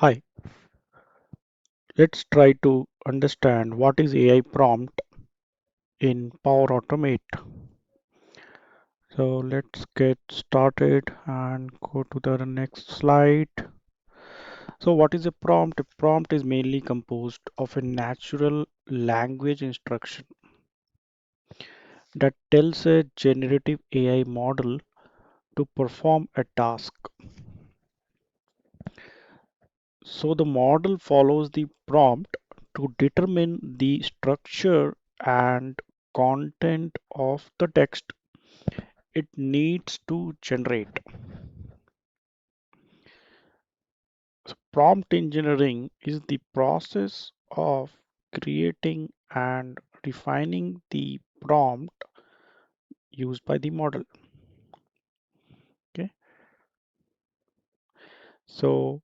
Hi, let's try to understand what is AI prompt in Power Automate. So let's get started and go to the next slide. So what is a prompt? A prompt is mainly composed of a natural language instruction that tells a generative AI model to perform a task. So the model follows the prompt to determine the structure and content of the text it needs to generate. So prompt engineering is the process of creating and refining the prompt used by the model. Okay, so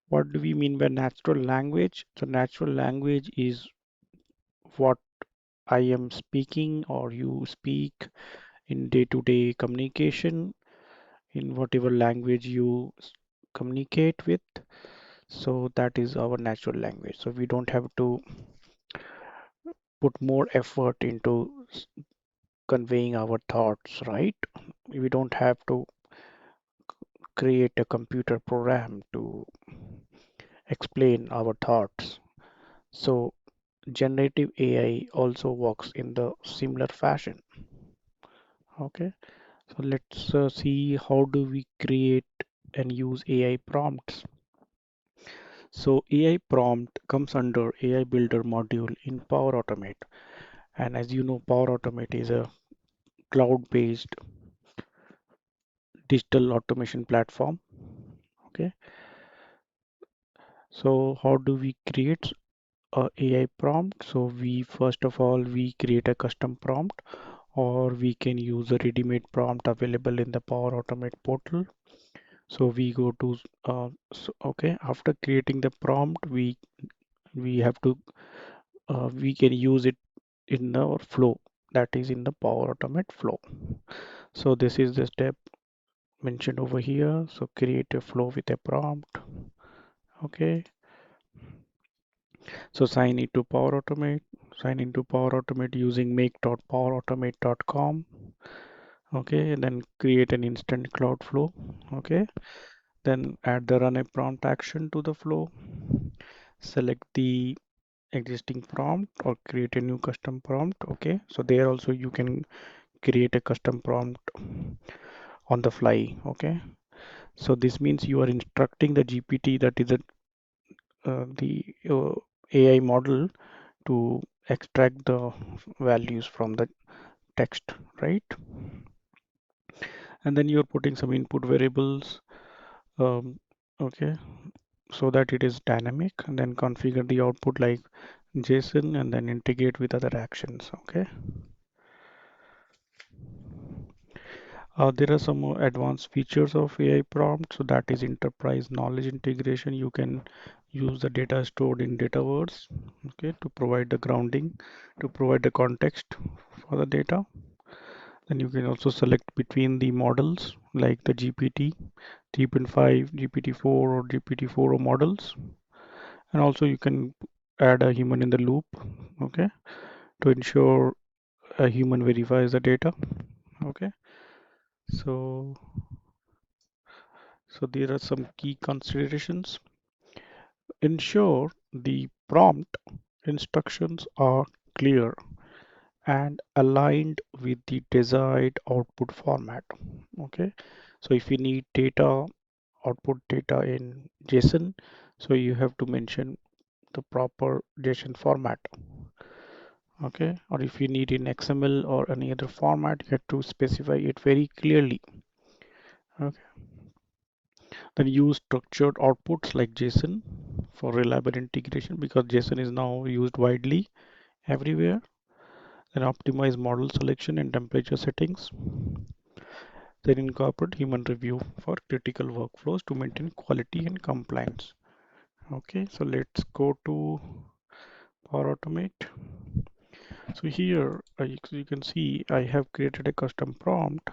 what do we mean by natural language? So natural language is what I am speaking or you speak in day-to-day communication in whatever language you communicate with. So that is our natural language. So we don't have to put more effort into conveying our thoughts, right? We don't have to create a computer program to explain our thoughts. So generative AI also works in the similar fashion. Okay, so let's see how do we create and use AI prompts. So AI prompt comes under AI Builder module in Power Automate. And as you know, Power Automate is a cloud-based digital automation platform. Okay, so how do we create a AI prompt? So we first of all we create a custom prompt, or we can use a ready-made prompt available in the Power Automate portal. So we go to okay, after creating the prompt, we have to we can use it in our flow, that is in the Power Automate flow. So this is the step mentioned over here. So create a flow with a prompt. Okay, so sign into Power Automate using make.powerautomate.com. Okay, and then create an instant cloud flow. Okay, then add the run a prompt action to the flow. Select the existing prompt or create a new custom prompt. Okay, so there also you can create a custom prompt on the fly. Okay, so this means you are instructing the GPT, that is the AI model, to extract the values from the text, right? And then you're putting some input variables, um, okay, so that it is dynamic, and then configure the output like JSON and then integrate with other actions. Okay, there are some more advanced features of AI prompt, so that is enterprise knowledge integration. You can use the data stored in Dataverse, okay, to provide the grounding, to provide the context for the data. Then you can also select between the models like the GPT, 3.5, GPT-4 or GPT-4o models. And also you can add a human in the loop, okay, to ensure a human verifies the data. Okay, so there are some key considerations. Ensure the prompt instructions are clear and aligned with the desired output format. Okay, so if you need data, output data in JSON, so you have to mention the proper JSON format. Okay, or if you need in XML or any other format, you have to specify it very clearly. Okay, then use structured outputs like JSON for reliable integration, because JSON is now used widely everywhere. Then optimize model selection and temperature settings. Then incorporate human review for critical workflows to maintain quality and compliance. Okay, so let's go to Power Automate. So here you can see I have created a custom prompt,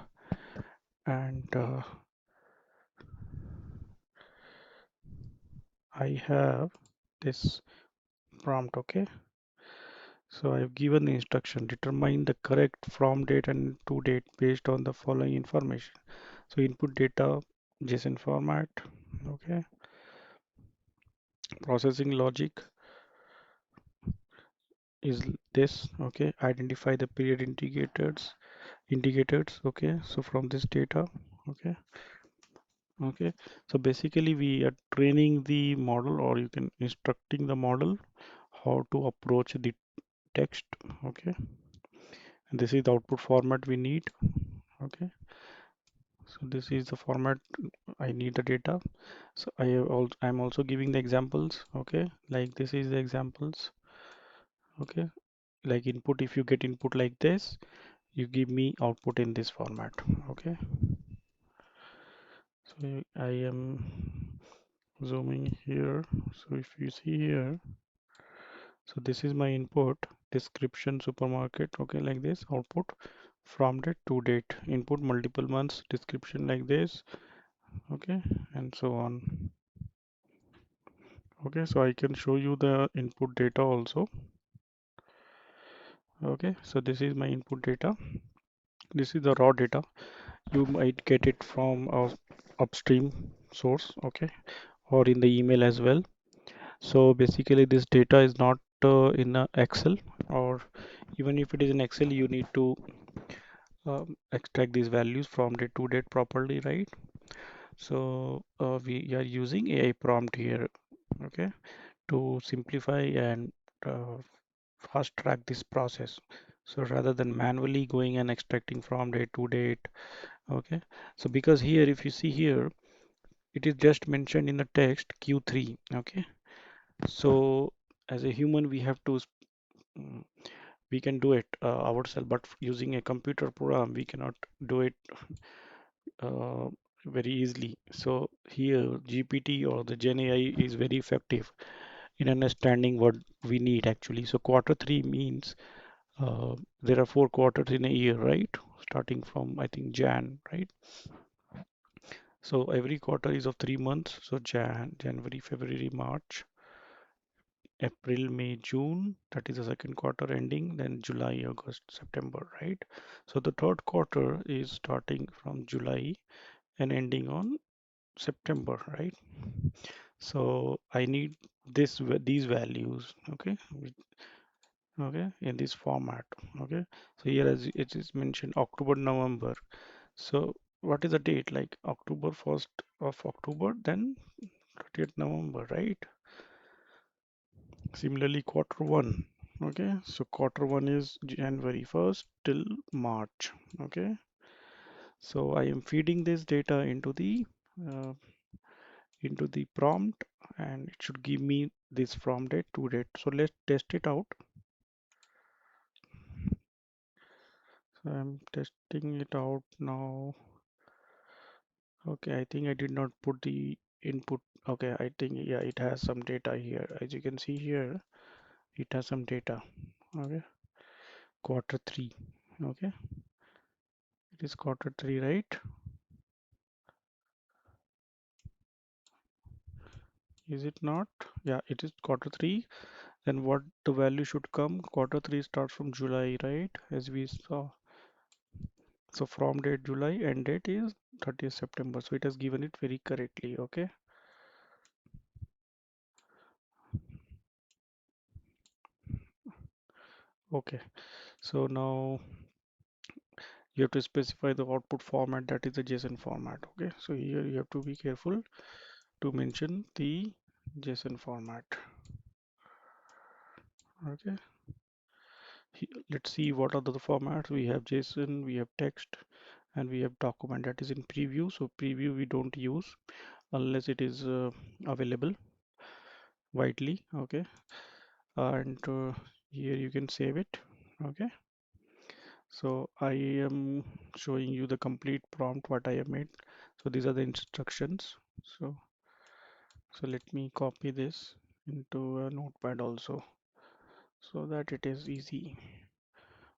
and I have this prompt. Okay, so I've given the instruction, determine the correct from date and to date based on the following information. So input data, JSON format. Okay, processing logic is this. Okay, identify the period indicators. Okay, so from this data. Okay, okay, so basically we are training the model, or you can instructing the model how to approach the text. Okay, and this is the output format we need. Okay, so this is the format I need the data. So I'm also giving the examples. Okay, like this is the examples. Okay, like input, if you get input like this, you give me output in this format. Okay, so I am zooming here. So if you see here, so this is my input, description supermarket. Okay, like this, output from date to date, input multiple months, description like this. Okay, and so on. Okay, so I can show you the input data also. Okay, so this is my input data. This is the raw data. You might get it from a upstream source. Okay, or in the email as well. So basically this data is not in a Excel, or even if it is in Excel, you need to extract these values from date to date properly, right? So we are using AI prompt here, okay, to simplify and uh, fast track this process. So rather than manually going and extracting from date to date, okay. So because here, if you see here, it is just mentioned in the text Q3, okay. So as a human, we have to mm, we can do it ourselves, but using a computer program, we cannot do it uh, very easily. So here, GPT or the Gen AI is very effective in understanding what we need actually. So quarter three means there are 4 quarters in a year, right? Starting from I think Jan, right? So every quarter is of 3 months. So January, February, March, April, May, June. That is the second quarter ending. Then July, August, September, right? So the third quarter is starting from July and ending on September, right? So I need these values, okay, okay, in this format, okay. So here as it is mentioned October, November. So what is the date? Like October 1st of October, then 30th November, right? Similarly, quarter one, okay. So quarter one is January 1st till March, okay. So I am feeding this data uh, into the prompt, and it should give me this from date to date. So let's test it out. So I'm testing it out now. Okay, I think I did not put the input. Okay, I think yeah, it has some data here. As you can see here, it has some data. Okay, quarter three. Okay, it is quarter three, right? Is it not? Yeah, it is quarter three. Then what the value should come? Quarter three starts from July, right? As we saw. So from date July, end date is 30th September. So it has given it very correctly. Okay. Okay. So now you have to specify the output format, that is the JSON format. Okay. So here you have to be careful to mention the JSON format. Okay. Let's see what are the formats. We have JSON, we have text, and we have document, that is in preview. So preview we don't use unless it is available widely. Okay. And here you can save it. Okay. So I am showing you the complete prompt what I have made. So these are the instructions. So let me copy this into a notepad also, so that it is easy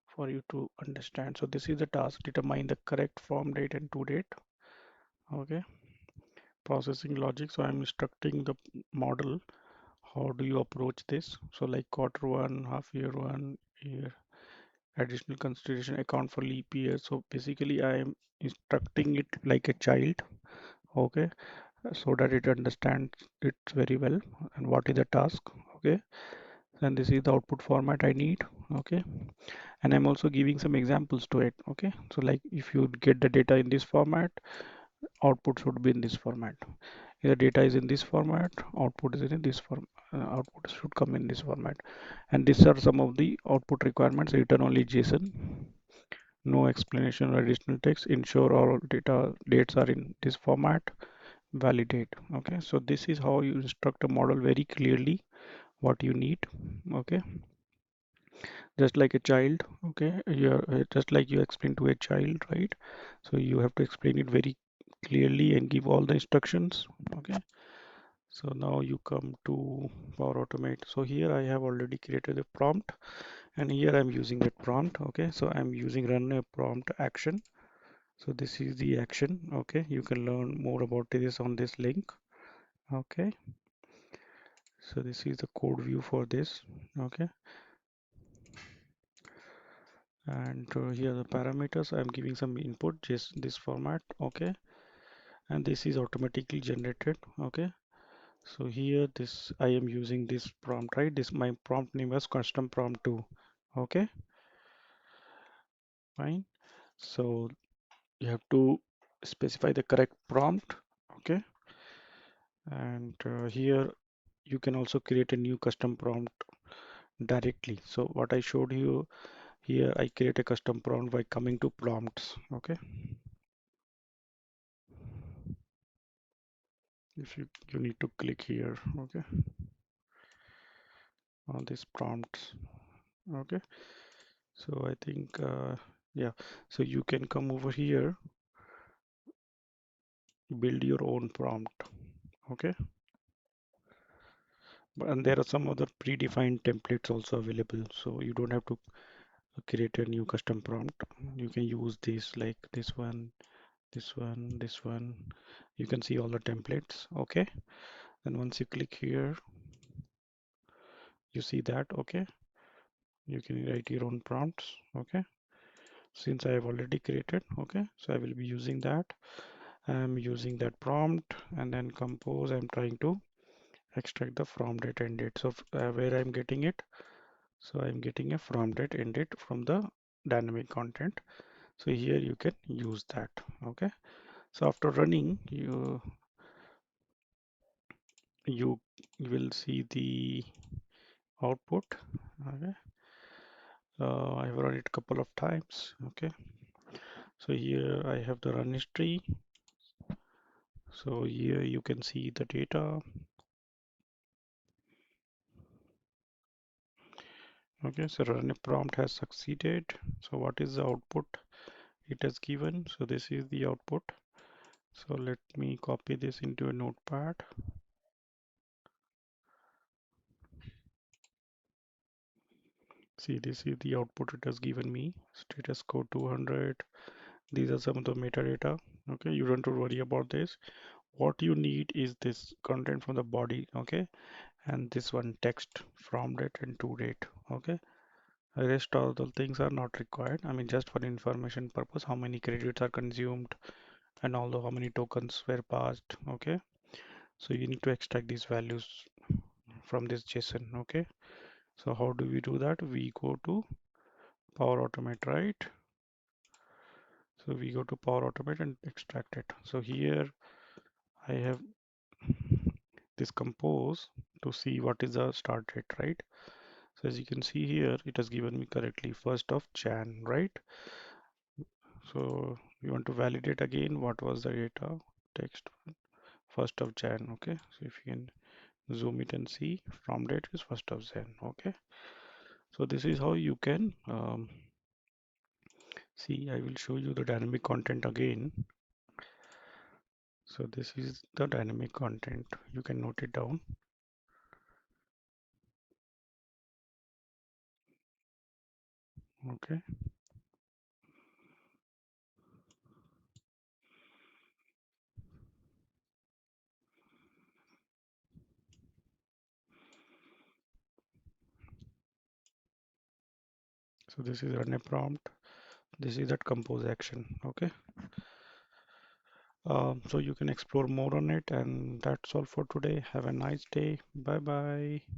for you to understand. So this is the task, determine the correct from date and to date. Okay. processing logic. So I'm instructing the model. How do you approach this? So like quarter one, half year one, year, additional consideration, account for leap year. So basically I am instructing it like a child, okay, so that it understands it very well and what is the task, okay. And this is the output format I need, okay. And I'm also giving some examples to it, okay. So like if you get the data in this format, output should be in this format. If the data is in this format, output is in this form. Output should come in this format. And these are some of the output requirements. Return only JSON, no explanation or additional text. Ensure all data dates are in this format. Validate. Okay, so this is how you instruct a model very clearly what you need. Okay, just like a child. Okay, you're just like you explain to a child, right? So you have to explain it very clearly and give all the instructions. Okay, so now you come to Power Automate. So here I have already created a prompt, and here I'm using that prompt. Okay, so I'm using run a prompt action. So this is the action. Okay, you can learn more about this on this link. Okay, so this is the code view for this. Okay, and here the parameters, I'm giving some input, just this format. Okay, and this is automatically generated. Okay, so here this I am using this prompt, right? This my prompt name was custom prompt 2. Okay, fine. So you have to specify the correct prompt. Okay, and here you can also create a new custom prompt directly. So what I showed you here, I create a custom prompt by coming to prompts. Okay, if you need to click here. Okay, on these prompts. Okay, so I think yeah, so you can come over here, build your own prompt. Okay, and there are some other predefined templates also available, so you don't have to create a new custom prompt. You can use this, like this one, this one, this one. You can see all the templates. Okay, then once you click here, you see that. Okay, you can write your own prompts. Okay, since I have already created. Okay, so I will be using that. I'm using that prompt, and then compose, I'm trying to extract the from date end date. So where I'm getting it, so I'm getting a from date end date from the dynamic content. So here you can use that. Okay, so after running, you will see the output. Okay, I've run it a couple of times. Okay, so here I have the run history. So here you can see the data. Okay, so run a prompt has succeeded. So what is the output it has given? So this is the output. So let me copy this into a notepad. See, this is the output it has given me. Status code 200. These are some of the metadata. Okay, you don't have to worry about this. What you need is this content from the body. Okay, and this one text from date and to date. Okay, the rest all the things are not required. I mean, just for information purpose, how many credits are consumed and although how many tokens were passed. Okay, so you need to extract these values from this JSON. Okay, so how do we do that? We go to Power Automate, right? So we go to Power Automate and extract it. So here I have this compose to see what is the start date, right? So as you can see here, it has given me correctly 1st of Jan, right? So we want to validate again what was the data text 1st of Jan. Okay, so if you can zoom it and see, from date is 1st of Jan. Okay, so this is how you can see. I will show you the dynamic content again. So this is the dynamic content. You can note it down. Okay, So this is run a prompt. This is that compose action. Okay. So you can explore more on it, and that's all for today. Have a nice day. Bye bye.